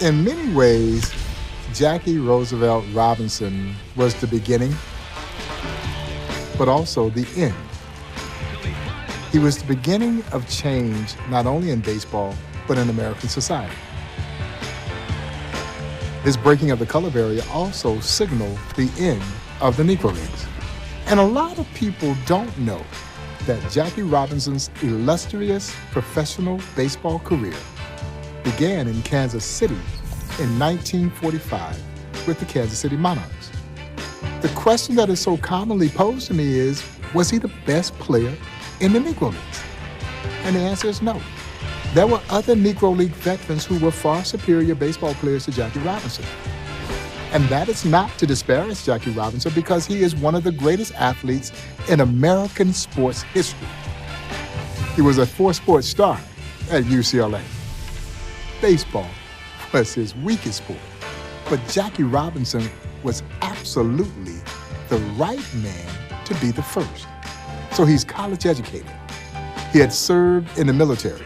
In many ways, Jackie Roosevelt Robinson was the beginning, but also the end. He was the beginning of change, not only in baseball, but in American society. His breaking of the color barrier also signaled the end of the Negro Leagues. And a lot of people don't know that Jackie Robinson's illustrious professional baseball career began in Kansas City in 1945 with the Kansas City Monarchs. The question that is so commonly posed to me is, was he the best player in the Negro Leagues? And the answer is no. There were other Negro League veterans who were far superior baseball players to Jackie Robinson. And that is not to disparage Jackie Robinson, because he is one of the greatest athletes in American sports history. He was a four-sport star at UCLA. Baseball was his weakest sport, but Jackie Robinson was absolutely the right man to be the first. So he's college educated. He had served in the military.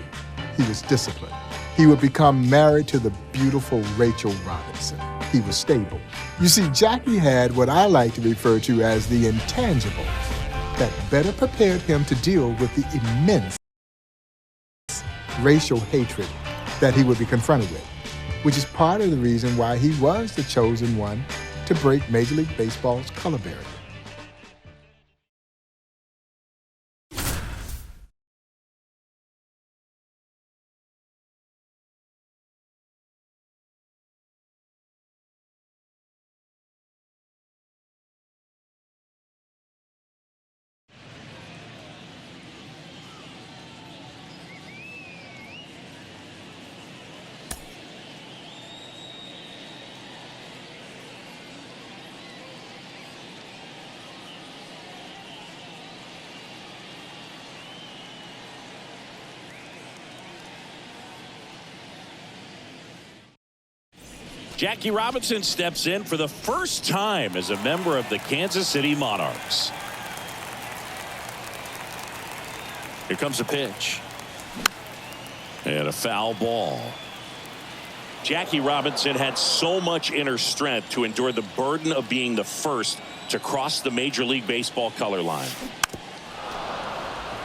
He was disciplined. He would become married to the beautiful Rachel Robinson. He was stable. You see, Jackie had what I like to refer to as the intangible that better prepared him to deal with the immense racial hatred that he would be confronted with, which is part of the reason why he was the chosen one to break Major League Baseball's color barrier. Jackie Robinson steps in for the first time as a member of the Kansas City Monarchs. Here comes a pitch. And a foul ball. Jackie Robinson had so much inner strength to endure the burden of being the first to cross the Major League Baseball color line.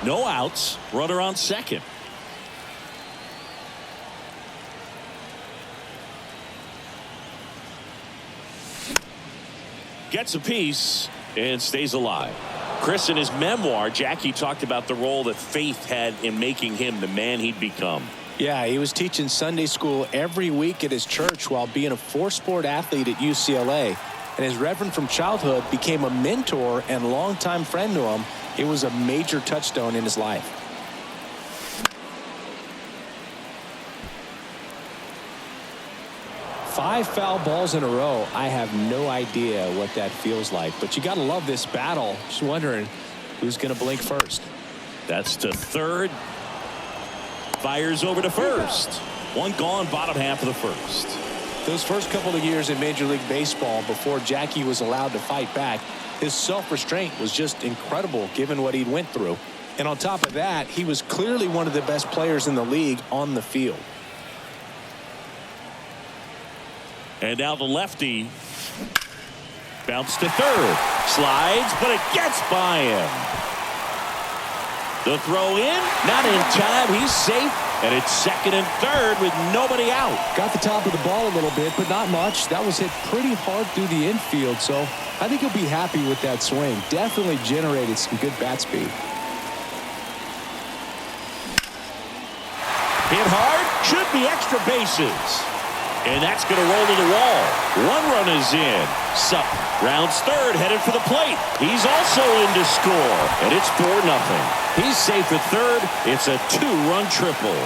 No outs, runner on second. Gets a piece and stays alive. Chris, in his memoir, Jackie talked about the role that faith had in making him the man he'd become. Yeah, he was teaching Sunday school every week at his church while being a four-sport athlete at UCLA. And his reverend from childhood became a mentor and longtime friend to him. It was a major touchstone in his life. Five foul balls in a row. I have no idea what that feels like, but you got to love this battle. Just wondering who's going to blink first. That's to third. Fires over to first. One gone, bottom half of the first. Those first couple of years in Major League Baseball, before Jackie was allowed to fight back, his self-restraint was just incredible given what he went through. And on top of that, he was clearly one of the best players in the league on the field. And now the lefty. Bounce to third. Slides, but it gets by him. The throw in, not in time. He's safe. And it's second and third with nobody out. Got the top of the ball a little bit, but not much. That was hit pretty hard through the infield, so I think he'll be happy with that swing. Definitely generated some good bat speed. Hit hard, should be extra bases. And that's going to roll to the wall. One run is in. Sutton rounds third, headed for the plate. He's also in to score, and it's 4-0. He's safe at third. It's a two-run triple.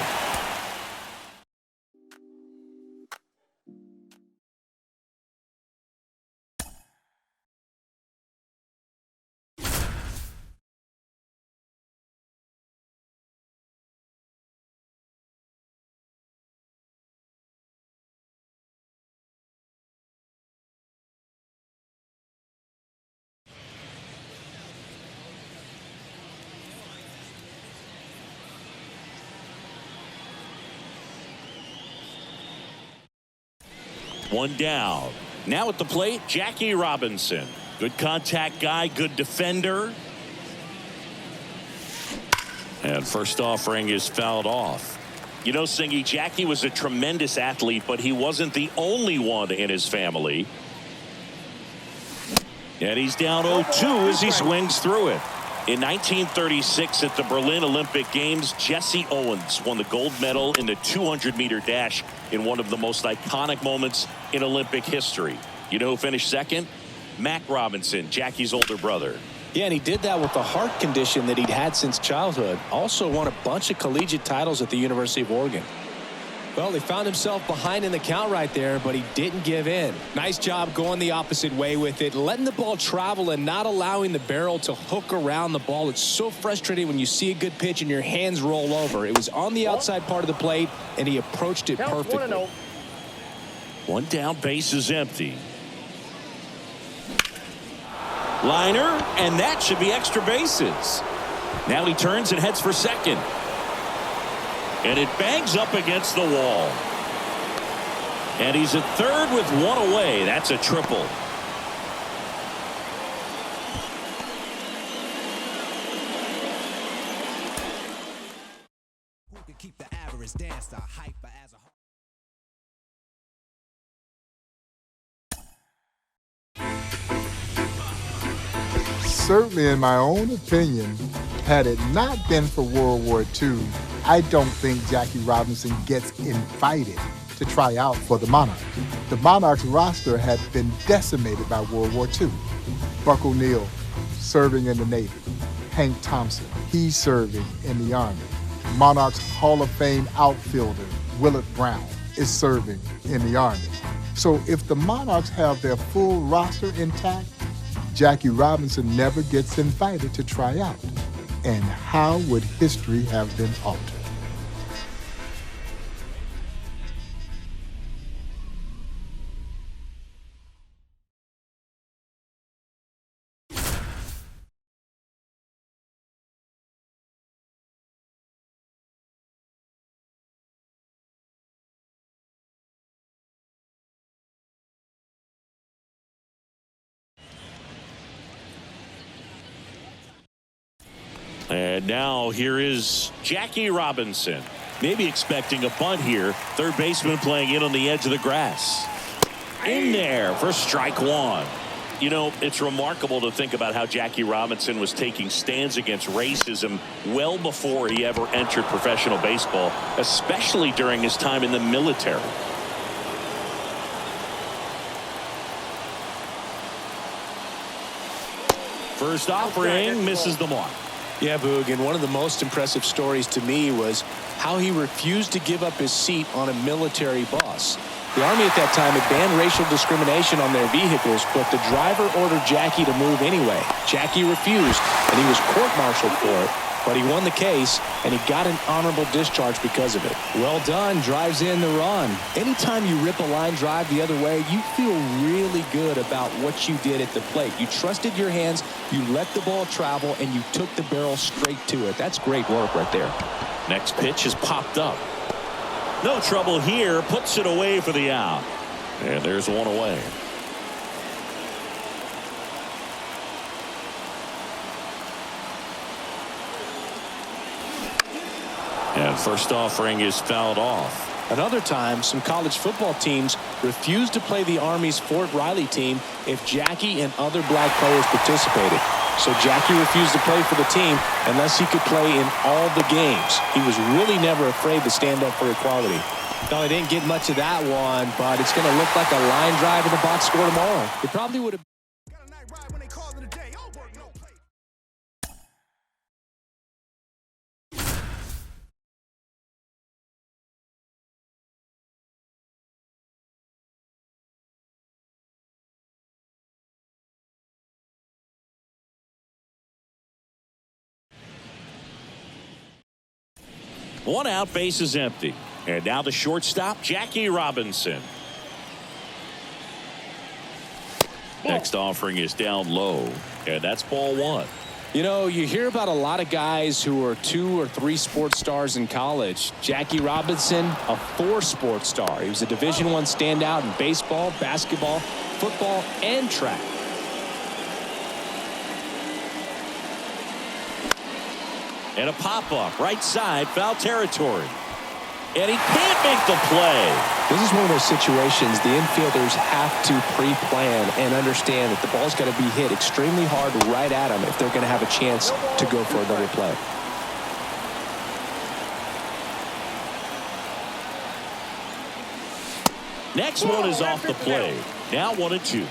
One down. Now at the plate, Jackie Robinson. Good contact guy, good defender. And first offering is fouled off. You know, Singy, Jackie was a tremendous athlete, but he wasn't the only one in his family. And he's down 0-2 as he swings through it. In 1936 at the Berlin Olympic Games, Jesse Owens won the gold medal in the 200-meter dash in one of the most iconic moments in Olympic history. You know who finished second? Mac Robinson, Jackie's older brother. Yeah, and he did that with a heart condition that he'd had since childhood. Also won a bunch of collegiate titles at the University of Oregon. Well, he found himself behind in the count right there, but he didn't give in. Nice job going the opposite way with it, letting the ball travel and not allowing the barrel to hook around the ball. It's so frustrating when you see a good pitch and your hands roll over. It was on the outside part of the plate, and he approached it perfectly. One down, base is empty. Liner, and that should be extra bases. Now he turns and heads for second. And it bangs up against the wall. And he's at third with one away. That's a triple. Who can keep the average dancer hyper as a Certainly, in my own opinion, had it not been for World War II, I don't think Jackie Robinson gets invited to try out for the Monarchs. The Monarchs roster had been decimated by World War II. Buck O'Neill serving in the Navy. Hank Thompson, he's serving in the Army. Monarchs Hall of Fame outfielder Willard Brown is serving in the Army. So if the Monarchs have their full roster intact, Jackie Robinson never gets invited to try out. And how would history have been altered? And now here is Jackie Robinson. Maybe expecting a bunt here. Third baseman playing in on the edge of the grass. In there for strike one. You know, it's remarkable to think about how Jackie Robinson was taking stands against racism well before he ever entered professional baseball, especially during his time in the military. First offering misses the mark. Yeah, Boog, and one of the most impressive stories to me was how he refused to give up his seat on a military bus. The Army at that time had banned racial discrimination on their vehicles, but the driver ordered Jackie to move anyway. Jackie refused, and he was court-martialed for it, but he won the case, and he got an honorable discharge because of it. Well done, drives in the run. Anytime you rip a line drive the other way, you feel really good about what you did at the plate. You trusted your hands, you let the ball travel, and you took the barrel straight to it. That's great work right there. Next pitch is popped up. No trouble here, puts it away for the out. And there's one away. And first offering is fouled off. Another time, some college football teams refused to play the Army's Fort Riley team if Jackie and other black players participated. So Jackie refused to play for the team unless he could play in all the games. He was really never afraid to stand up for equality. No, he didn't get much of that one, but it's going to look like a line drive in the box score tomorrow. It probably would have. One out, base is empty. And now the shortstop, Jackie Robinson. Next offering is down low, and that's ball one. You know, you hear about a lot of guys who are 2 or 3 sports stars in college. Jackie Robinson, a 4 sports star. He was a Division I standout in baseball, basketball, football, and track. And a pop-up, right side, foul territory. And he can't make the play. This is one of those situations the infielders have to pre-plan and understand that the ball's got to be hit extremely hard right at them if they're going to have a chance to go for another play. Next one is off the play. Now 1-2.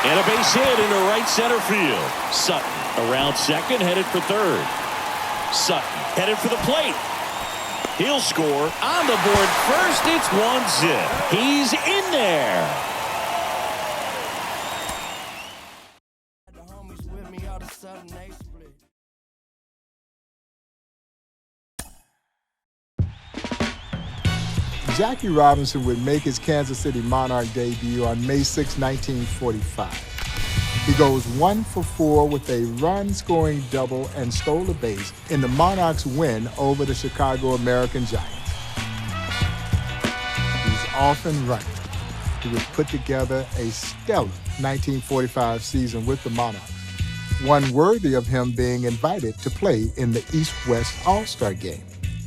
And a base hit into right center field. Sutton around second, headed for third. Sutton headed for the plate. He'll score on the board first. It's 1-0. He's in there. Jackie Robinson would make his Kansas City Monarch debut on May 6, 1945. He goes 1 for 4 with a run-scoring double and stole a base in the Monarchs' win over the Chicago American Giants. He's off and running. He would put together a stellar 1945 season with the Monarchs, one worthy of him being invited to play in the East-West All-Star Game.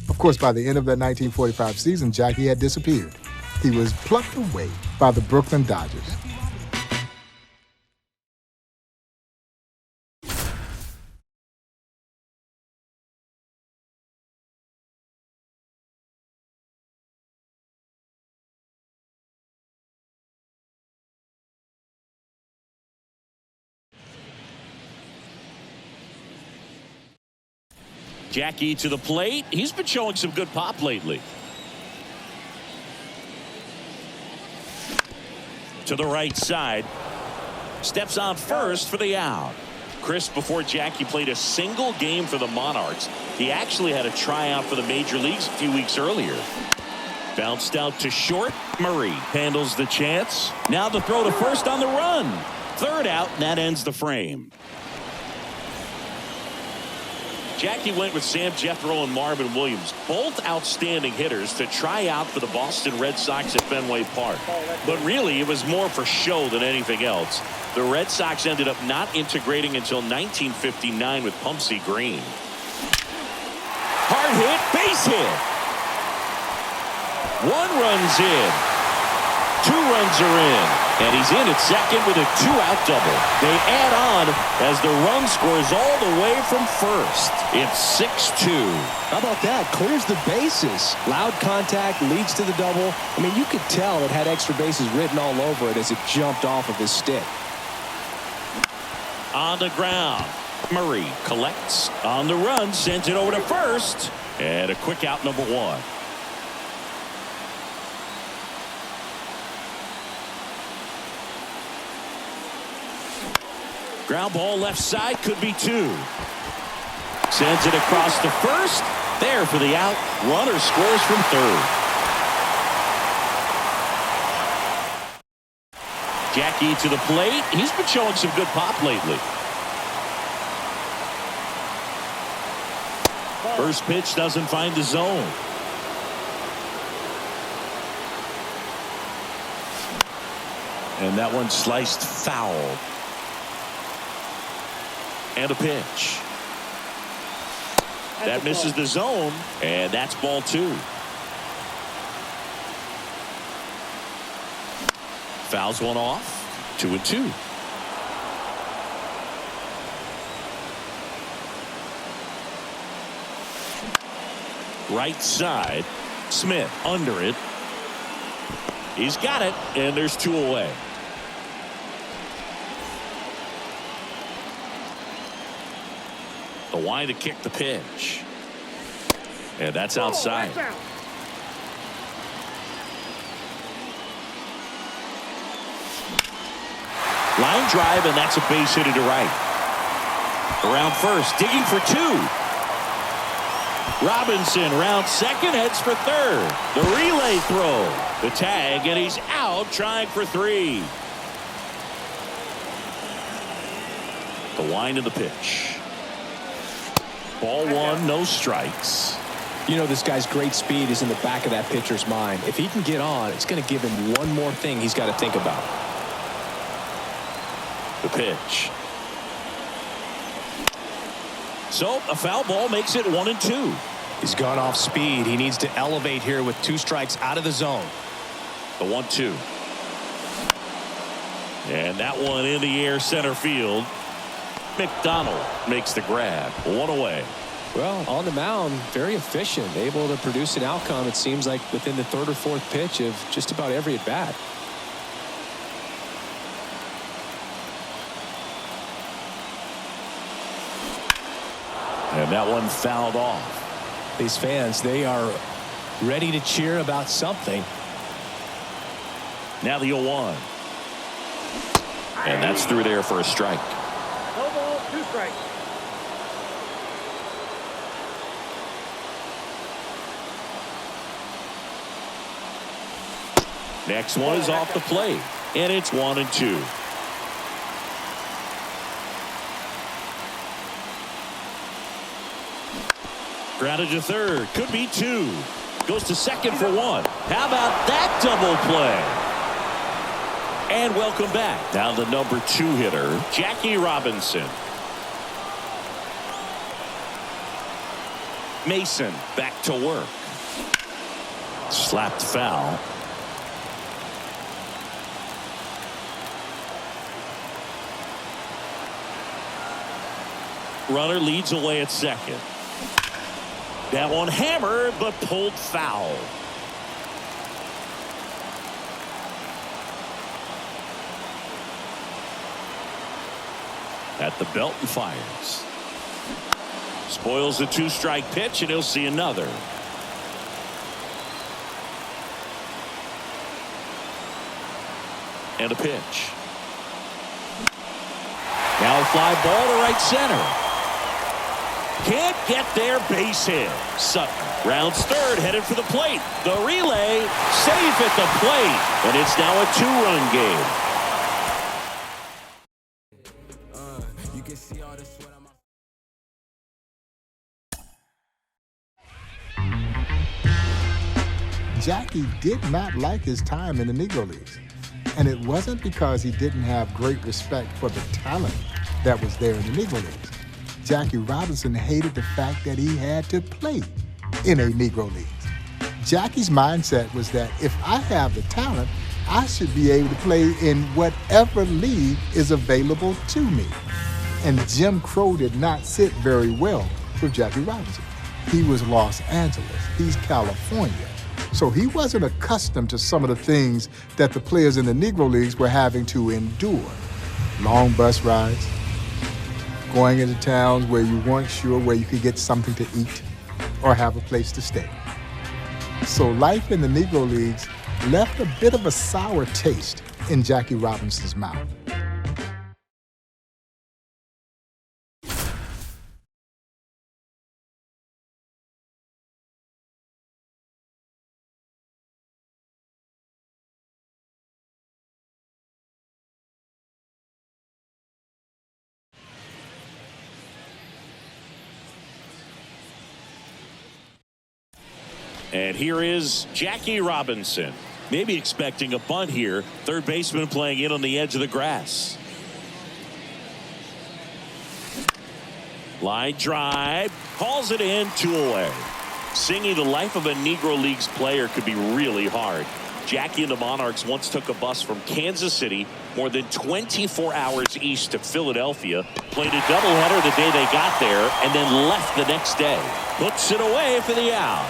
Of course, by the end of that 1945 season, Jackie had disappeared. He was plucked away by the Brooklyn Dodgers. Jackie to the plate. He's been showing some good pop lately. To the right side. Steps on first for the out. Chris, before Jackie played a single game for the Monarchs, he actually had a tryout for the major leagues a few weeks earlier. Bounced out to short. Murray handles the chance. Now the throw to first on the run. Third out, and that ends the frame. Jackie went with Sam Jethro and Marvin Williams, both outstanding hitters, to try out for the Boston Red Sox at Fenway Park. But really, it was more for show than anything else. The Red Sox ended up not integrating until 1959 with Pumpsie Green. Hard hit, base hit. 1 run's in. 2 runs are in, and he's in at second with a 2-out double. They add on as the run scores all the way from first. It's 6-2. How about that? Clears the bases. Loud contact leads to the double. I mean, you could tell it had extra bases written all over it as it jumped off of his stick. On the ground, Murray collects on the run, sends it over to first, and a quick out, number 1. Ground ball left side, could be 2. Sends it across to first. There for the out. Runner scores from third. Jackie to the plate. He's been showing some good pop lately. First pitch doesn't find the zone. And that one sliced foul. And a pitch. That misses the zone, and that's ball 2. Fouls one off. 2-2. Right side. Smith under it. He's got it, and there's 2 away. The wind to kick the pitch. And that's outside. Line drive, and that's a base hit to right. Around first, digging for 2. Robinson round second, heads for third. The relay throw. The tag, and he's out trying for 3. The wind of the pitch. Ball one, no strikes. You know, this guy's great speed is in the back of that pitcher's mind. If he can get on, it's going to give him one more thing he's got to think about. The pitch. So a foul ball makes it 1-2. He's gone off speed. He needs to elevate here with 2 strikes out of the zone. The 1-2. And that one in the air center field. McDonald makes the grab. 1 away. Well, on the mound, very efficient, able to produce an outcome, it seems like, within the 3rd or 4th pitch of just about every at bat. And that one fouled off. These fans, they are ready to cheer about something. Now the 0-1. And that's through there for a strike. No ball, 2 strikes. Next one is off the plate. And it's 1-2. Grounded to third. Could be 2. Goes to second for 1. How about that double play? And welcome back. Now the number 2 hitter, Jackie Robinson. Mason back to work. Slapped foul. Runner leads away at second. That one hammered but pulled foul. At the belt and fires. Spoils the 2-strike pitch, and he'll see another. And a pitch. Now a fly ball to right center. Can't get there, base hit. Sutton rounds third, headed for the plate. The relay, safe at the plate. And it's now a 2-run game. You can see all the sweat on my Jackie did not like his time in the Negro Leagues. And it wasn't because he didn't have great respect for the talent that was there in the Negro Leagues. Jackie Robinson hated the fact that he had to play in a Negro League. Jackie's mindset was that if I have the talent, I should be able to play in whatever league is available to me. And Jim Crow did not sit very well with Jackie Robinson. He was Los Angeles. He's California. So he wasn't accustomed to some of the things that the players in the Negro Leagues were having to endure. Long bus rides, going into towns where you weren't sure where you could get something to eat or have a place to stay. So life in the Negro Leagues left a bit of a sour taste in Jackie Robinson's mouth. And here is Jackie Robinson. Maybe expecting a bunt here. Third baseman playing in on the edge of the grass. Line drive. Calls it in, 2 away. Singing the life of a Negro Leagues player could be really hard. Jackie and the Monarchs once took a bus from Kansas City more than 24 hours east to Philadelphia, played a doubleheader the day they got there, and then left the next day. Puts it away for the out.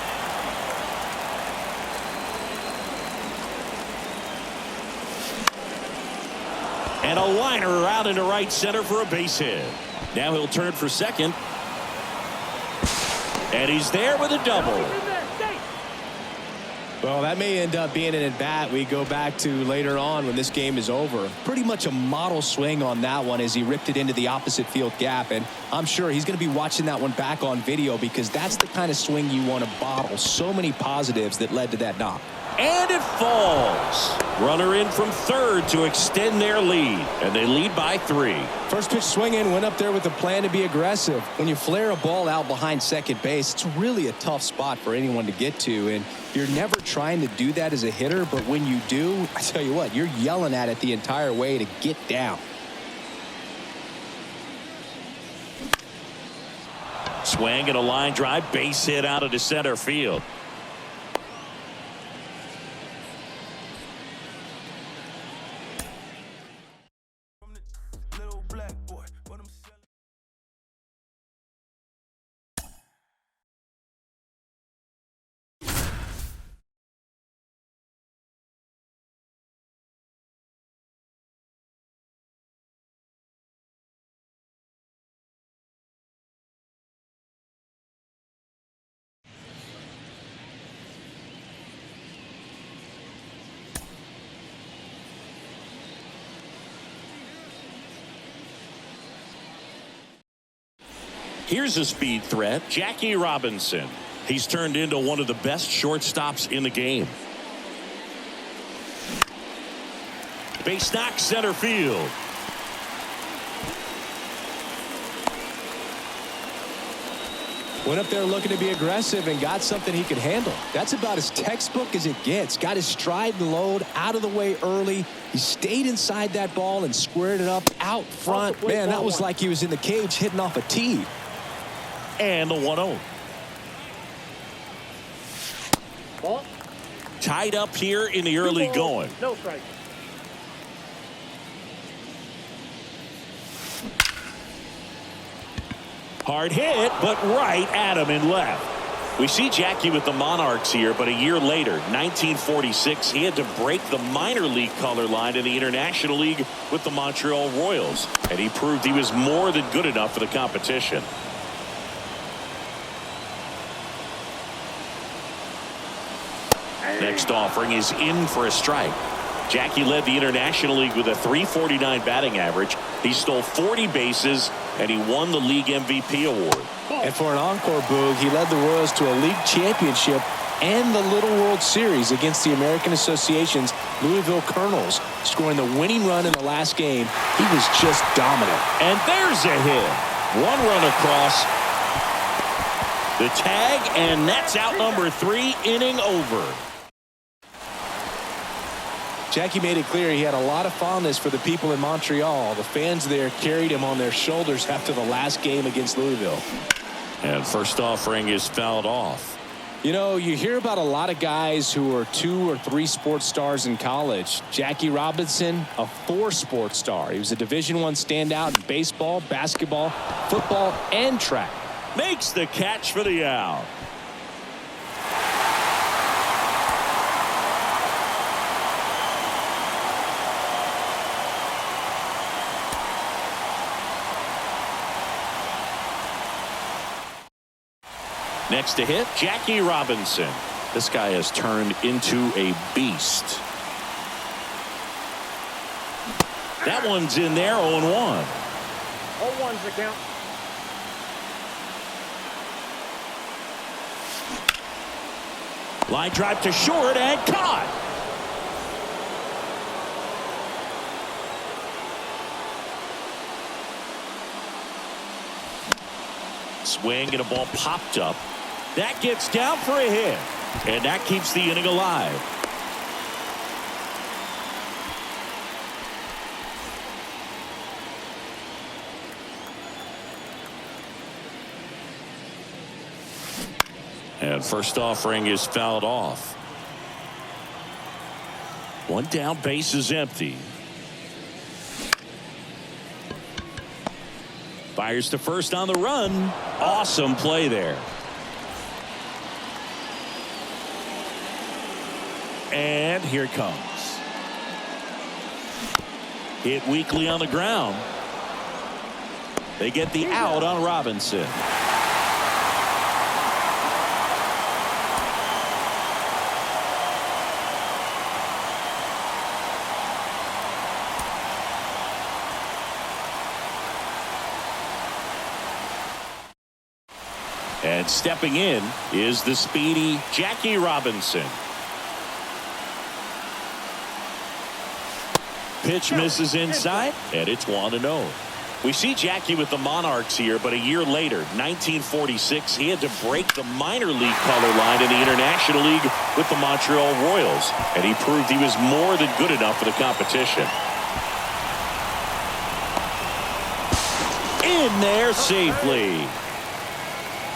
And a liner out into right center for a base hit. Now he'll turn for second. And he's there with a double. Well, that may end up being an at-bat we go back to later on when this game is over. Pretty much a model swing on that one as he ripped it into the opposite field gap. And I'm sure he's going to be watching that one back on video because that's the kind of swing you want to bottle. So many positives that led to that knock. And it falls. Runner in from third to extend their lead. And they lead by 3. First pitch swinging, went up there with a plan to be aggressive. When you flare a ball out behind second base, it's really a tough spot for anyone to get to. And you're never trying to do that as a hitter. But when you do, I tell you what, you're yelling at it the entire way to get down. Swing and a line drive, base hit out into center field. Here's a speed threat, Jackie Robinson. He's turned into one of the best shortstops in the game. Base knock, center field. Went up there looking to be aggressive and got something he could handle. That's about as textbook as it gets. Got his stride and load out of the way early. He stayed inside that ball and squared it up out front. Man, that was like he was in the cage hitting off a tee. And the 1-0. Ball. Tied up here in the early going. No strike. Hard hit, but right at him and left. We see Jackie with the Monarchs here, but a year later, 1946, he had to break the minor league color line in the International League with the Montreal Royals, and he proved he was more than good enough for the competition. Next offering is in for a strike. Jackie led the International League with a .349 batting average. He stole 40 bases, and he won the league MVP award. And for an encore, Boog, he led the Royals to a league championship and the Little World Series against the American Association's Louisville Colonels, scoring the winning run in the last game. He was just dominant. And there's a hit. 1 run across. The tag, and that's out number 3, inning over. Jackie made it clear he had a lot of fondness for the people in Montreal. The fans there carried him on their shoulders after the last game against Louisville. And first offering is fouled off. You know, you hear about a lot of guys who are 2 or 3 sports stars in college. Jackie Robinson, a 4 sports star. He was a Division I standout in baseball, basketball, football, and track. Makes the catch for the out. Next to hit, Jackie Robinson. This guy has turned into a beast. That one's in there, 0-1. 0-1's the count. Line drive to short and caught. Swing and a ball popped up. That gets down for a hit. And that keeps the inning alive. And first offering is fouled off. 1 down, base is empty. Fires to first on the run. Awesome play there. And here it comes. Hit weakly on the ground. They get the out on Robinson. And stepping in is the speedy Jackie Robinson. pitch misses inside, and it's 1-0. We see Jackie with the Monarchs here, but a year later, 1946, he had to break the minor league color line in the International League with the Montreal Royals, and he proved he was more than good enough for the competition. In there safely.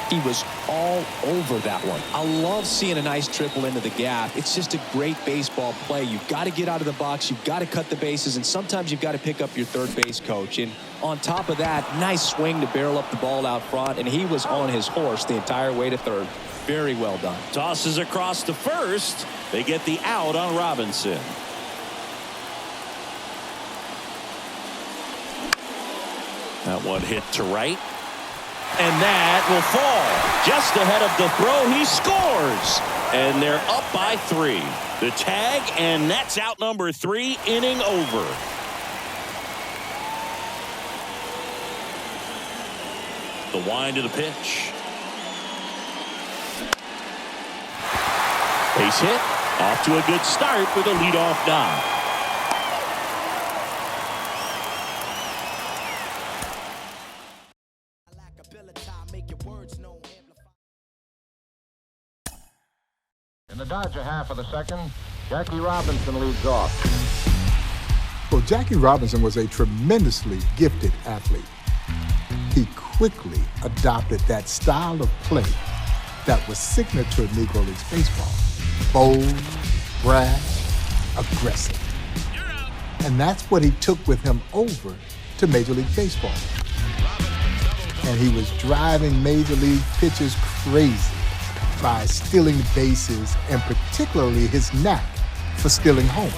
He was all over that one. I love seeing a nice triple into the gap. It's just a great baseball play. You've got to get out of the box. You've got to cut the bases, and sometimes you've got to pick up your third base coach. And on top of that, nice swing to barrel up the ball out front, and he was on his horse the entire way to third. Very well done. Tosses across to first. They get the out on Robinson. That one hit to right. And that will fall. Just ahead of the throw, he scores. And they're up by 3. The tag, and that's out number 3, inning over. The wind to the pitch. Base hit. Off to a good start with a leadoff knock. In the Dodger half of the second, Jackie Robinson leads off. Well, Jackie Robinson was a tremendously gifted athlete. He quickly adopted that style of play that was signature of Negro League baseball. Bold, brash, aggressive. And that's what he took with him over to Major League Baseball. And he was driving Major League pitchers crazy by stealing bases, and particularly his knack for stealing home.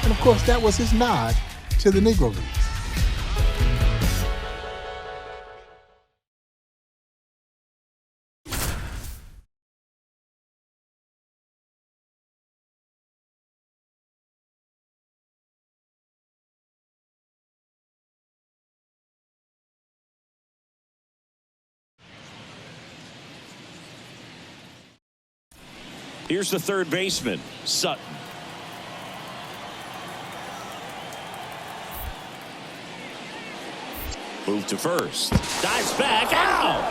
And of course, that was his nod to the Negro Leagues. Here's the third baseman, Sutton. Move to first. Dives back. Out!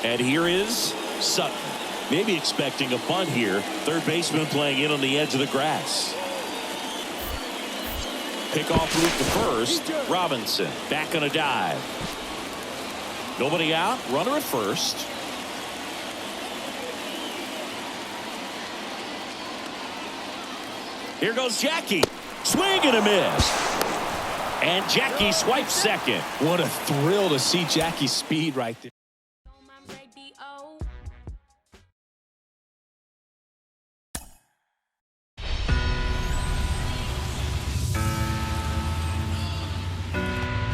And here is Sutton. Maybe expecting a bunt here. Third baseman playing in on the edge of the grass. Pickoff route to first. Robinson back on a dive. Nobody out. Runner at first. Here goes Jackie. Swing and a miss. And Jackie swipes second. What a thrill to see Jackie's speed right there.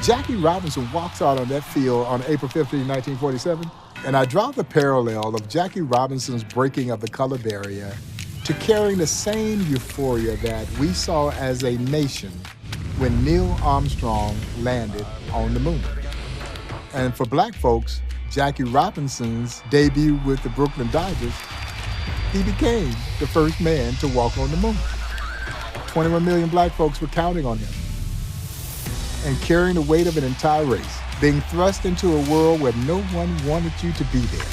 Jackie Robinson walks out on that field on April 15, 1947, and I draw the parallel of Jackie Robinson's breaking of the color barrier to carrying the same euphoria that we saw as a nation when Neil Armstrong landed on the moon. And for black folks, Jackie Robinson's debut with the Brooklyn Dodgers, he became the first man to walk on the moon. 21 million black folks were counting on him and carrying the weight of an entire race, being thrust into a world where no one wanted you to be there.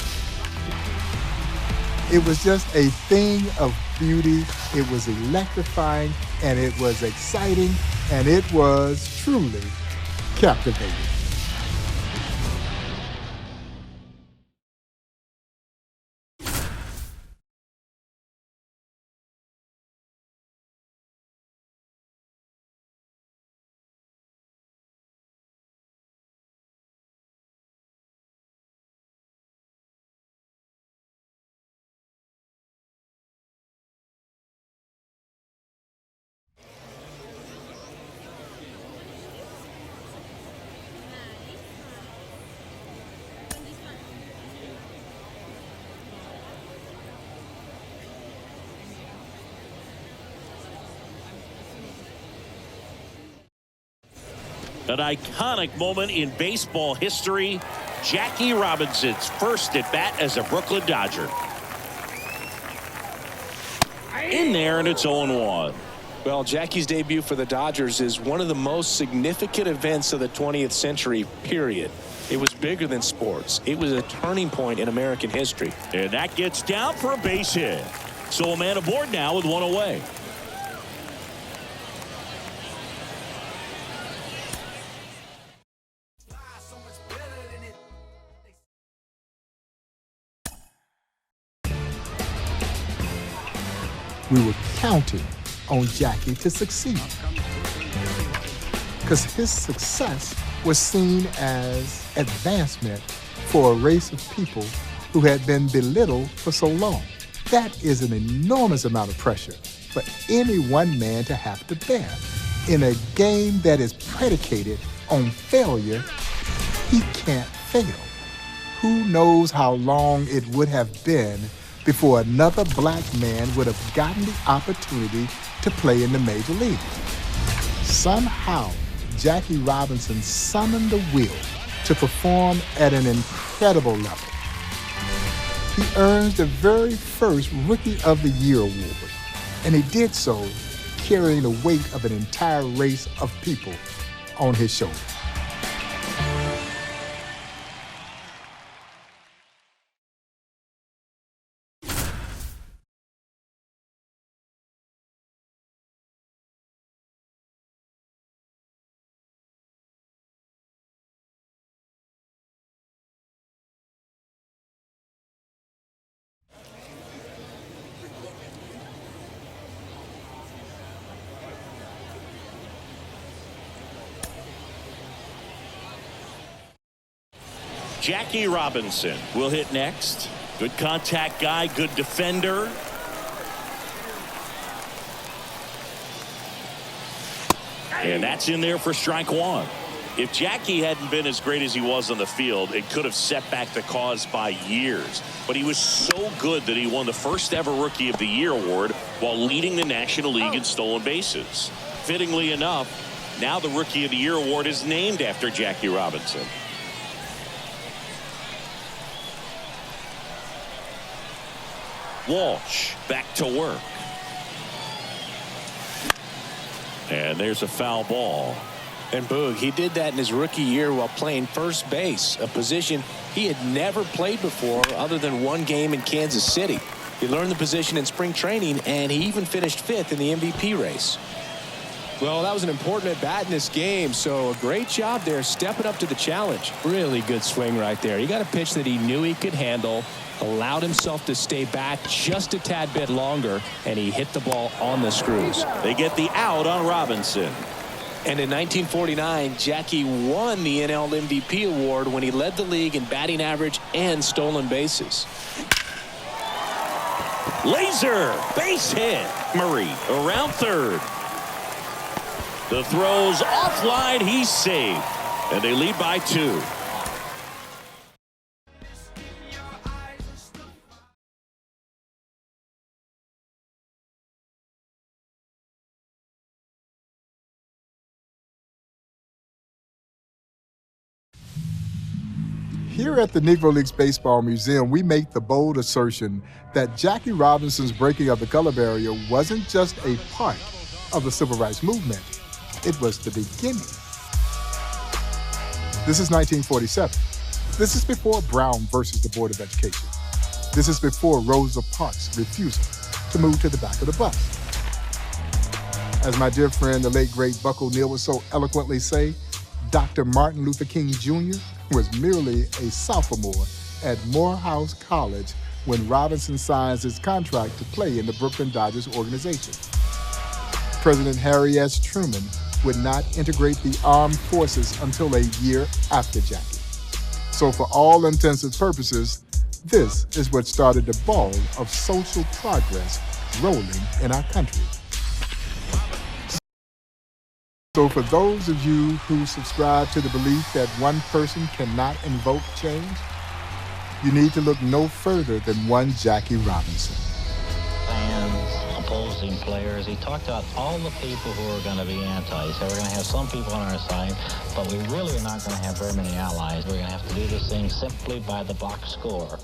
It was just a thing of beauty. It was electrifying, and it was exciting, and it was truly captivating. An iconic moment in baseball history. Jackie Robinson's first at bat as a Brooklyn Dodger. In there, and it's 0-1. Well, Jackie's debut for the Dodgers is one of the most significant events of the 20th century, period. It was bigger than sports. It was a turning point in American history. And that gets down for a base hit. So a man aboard now with one away. We were counting on Jackie to succeed, because his success was seen as advancement for a race of people who had been belittled for so long. That is an enormous amount of pressure for any one man to have to bear. In a game that is predicated on failure, he can't fail. Who knows how long it would have been before another black man would have gotten the opportunity to play in the major leagues. Somehow, Jackie Robinson summoned the will to perform at an incredible level. He earned the very first Rookie of the Year award, and he did so carrying the weight of an entire race of people on his shoulders. Jackie Robinson will hit next. Good contact guy, good defender. And that's in there for strike one. If Jackie hadn't been as great as he was on the field, it could have set back the cause by years. But he was so good that he won the first ever Rookie of the Year award while leading the National League in stolen bases. Fittingly enough, now the Rookie of the Year award is named after Jackie Robinson. Walsh back to work. And there's a foul ball. And Boog, he did that in his rookie year while playing first base, a position he had never played before other than one game in Kansas City. He learned the position in spring training, and he even finished fifth in the MVP race. Well, that was an important at-bat in this game, so a great job there stepping up to the challenge. Really good swing right there. He got a pitch that he knew he could handle, allowed himself to stay back just a tad bit longer, and he hit the ball on the screws. They get the out on Robinson. And in 1949, Jackie won the NL MVP award when he led the league in batting average and stolen bases. Laser base hit. Murray around third. The throw's offline. He's saved, and they lead by 2. Here at the Negro Leagues Baseball Museum, we make the bold assertion that Jackie Robinson's breaking of the color barrier wasn't just a part of the civil rights movement. It was the beginning. This is 1947. This is before Brown versus the Board of Education. This is before Rosa Parks' refusal to move to the back of the bus. As my dear friend, the late great Buck O'Neill would so eloquently say, Dr. Martin Luther King Jr. was merely a sophomore at Morehouse College when Robinson signs his contract to play in the Brooklyn Dodgers organization. President Harry S. Truman would not integrate the armed forces until a year after Jackie. So for all intents and purposes, this is what started the ball of social progress rolling in our country. So for those of you who subscribe to the belief that one person cannot invoke change, you need to look no further than one Jackie Robinson. And opposing players. He talked about all the people who are going to be anti. He said we're going to have some people on our side, but we really are not going to have very many allies. We're going to have to do this thing simply by the box score.